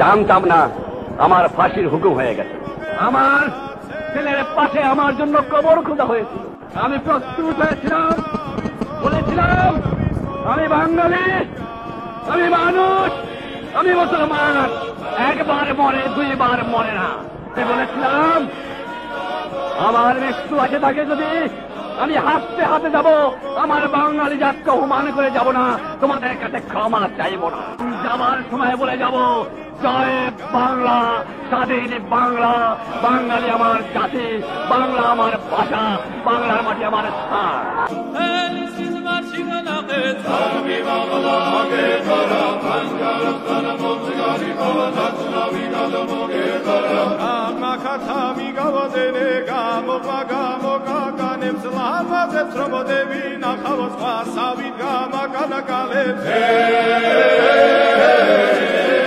জানতাম না আমার ফাঁসির হুকুম হয়ে গেছে। আমার ছেলের পাশে আমার জন্য কবর খোঁজা হয়েছিল। আমি প্রস্তুত হয়েছিলাম, বলেছিলাম আমি বাঙালি, আমি মানুষ, আমি মুসলমান, একবার মরে দুইবার মরে না। বলেছিলাম আমার মৃত্যু আছে থাকে যদি আমি হাতে হাতে যাব, আমার বাঙালি জাতকে অপমান করে যাব না, তোমাদের কাছে ক্ষমা চাইব না। যাবার সময় বলে যাব জয় বাংলা, স্বাধীন বাংলা, বাঙালি আমার জাতি, বাংলা আমার ভাষা, বাংলার মাটি আমার স্থান। Hey